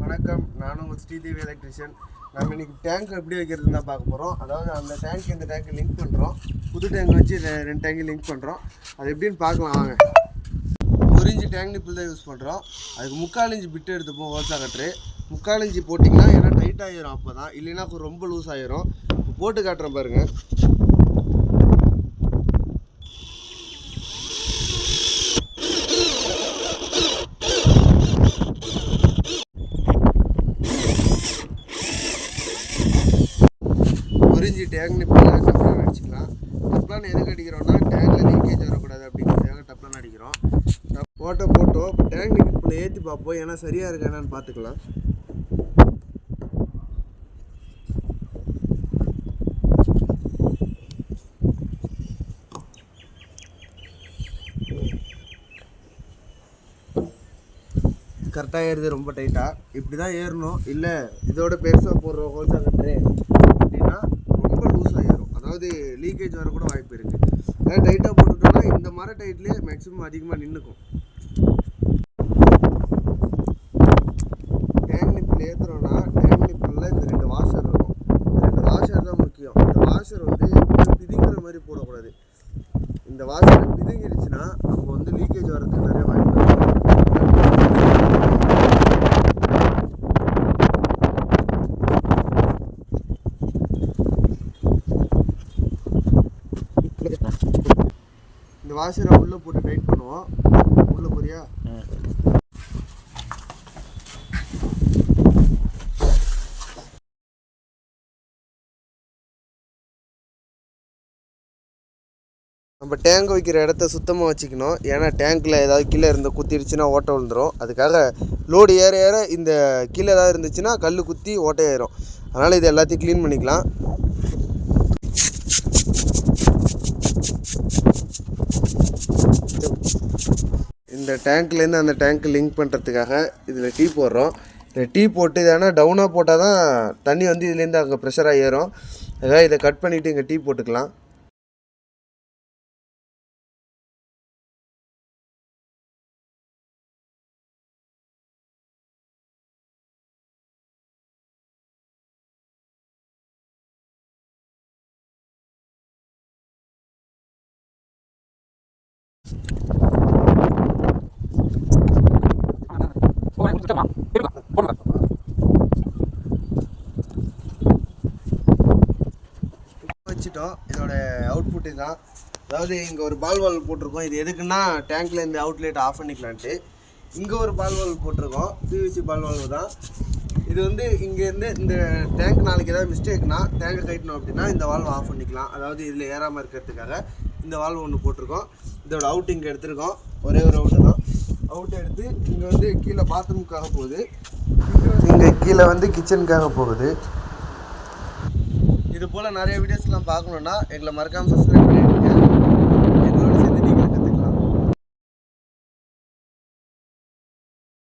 வணக்கம், நான் உங்கள் ஸ்ரீதேவி எலக்ட்ரிஷியன். நம்ம இன்றைக்கி டேங்க் எப்படி வைக்கிறதுன்னு தான் பார்க்க போகிறோம். அதாவது அந்த டேங்க் இந்த டேங்க்கை லிங்க் பண்ணுறோம். புது டேங்க் வச்சு 2 டேங்கு லிங்க் பண்ணுறோம். அது எப்படின்னு பார்க்கலாம் வாங்க. 1 இன்ச்சு டேங்க் நிப்பிள் தான் யூஸ் பண்ணுறோம். அதுக்கு 3/4 இன்ச்சு பிட்டு எடுத்துப்போம் ஹோல்சா கட்ரு. 3/4 இன்ச்சு போட்டிங்கன்னா ஏன்னா டைட் ஆகிரும், அப்போ தான் இல்லைன்னா ரொம்ப லூஸ் ஆகிரும். போட்டு காட்டுறேன் பாருங்கள். டேங்க் நிப்பில் டப்ளான் அடிச்சுக்கலாம். டப்ளான் எதுக்கு அடிக்கிறோம்னா டேங்கில் லீக்கேஜ் வரக்கூடாது அப்படிங்கிறதுக்காக டப்ளான் அடிக்கிறோம். போட்டோம் இப்போ டேங்க் நிப்பில் ஏற்றி பார்ப்போம், ஏன்னா சரியாக இருக்கா என்னன்னு பார்த்துக்கலாம். கரெக்டாக ஏறுது, ரொம்ப டைட்டாக இப்படி தான் ஏறணும். இல்லை இதோட பெருசாக போடுறோம் ஹோல்சா கட்டுறே அப்படின்னா ரொம்ப லூஸ் ஆகிடும், அதாவது லீக்கேஜ் வர கூட வாய்ப்பு இருக்குது. அதாவது டைட்டாக போட்டுட்டோம்னா இந்த மர டைட்லேயே மேக்ஸிமம் அதிகமாக நின்றுக்கும். டேங்க் நிப்பில் ஏற்றுறோன்னா டேங்க் நிப்பில் இந்த 2 வாஷர் இருக்கும். இந்த 2 வாஷர் தான் முக்கியம். இந்த வாஷர் எப்பவுமே பிதுங்கிற மாதிரி போடக்கூடாது. இந்த வாஷர் பிதுங்கிடுச்சுன்னா அப்போ லீக்கேஜ் வரதுக்கு நிறைய வாய்ப்பு இருக்குது. இந்த வாஷரை உள்ளே போட்டு டைட் பண்ணுவோம். உள்ளே போறியா? நம்ம டேங்க் வைக்கிற இடத்த சுத்தமாக வச்சுக்கணும். ஏன்னா டேங்க்கில் ஏதாவது கீழே இருந்து குத்திடுச்சுன்னா ஓட்டை விழுந்துடும். அதுக்காக லோடு ஏற ஏற இந்த கீழே ஏதாவது இருந்துச்சுன்னா கல் குத்தி ஓட்டையாயிரும். அதனால் இது எல்லாத்தையும் க்ளீன் பண்ணிக்கலாம். இந்த டேங்க்லேருந்து அந்த டேங்க்கு லிங்க் பண்ணுறதுக்காக இதில் டீ போடுறோம். இதில் டீ போட்டு இது ஆனால் டவுனாக போட்டால் தான் தண்ணி இதுலேருந்து அங்கே ப்ரெஷராக ஏறும். அதாவது இதை கட் பண்ணிவிட்டு இங்கே டீ போட்டுக்கலாம். வச்சுட்டோம். இதோட அவுட்புட் தான். அதாவது இங்கே ஒரு பால் வால்வ் போட்டிருக்கோம். இது எதுக்குன்னா டேங்க்கில் இந்த அவுட்லெட் ஆஃப் பண்ணிக்கலான்ட்டு. இங்கே ஒரு பால் வால்வ் போட்டிருக்கோம், பிவிசி பால் வால்வ் தான். இது இங்கேருந்து இந்த டேங்க் நாளைக்கு ஏதாவது மிஸ்டேக்னா டேங்கை கைட்டணும் அப்படின்னா இந்த வால்வ் ஆஃப் பண்ணிக்கலாம். அதாவது இதில் ஏறாமல் இருக்கிறதுக்காக இந்த வால்வ் ஒன்று போட்டிருக்கோம். இதோட அவுட் இங்கே எடுத்துருக்கோம். ஒரே ஒரு அவுட்டு தான். அவுட் எடுத்து இங்கே கீழே பாத்ரூமுக்காக போகுது, இங்கே கீழே கிச்சனுக்காக போகுது. இது போல் நிறைய வீடியோஸ்லாம் பார்க்கணுன்னா எங்களை மறக்காமல் சப்ஸ்கிரைப் பண்ணி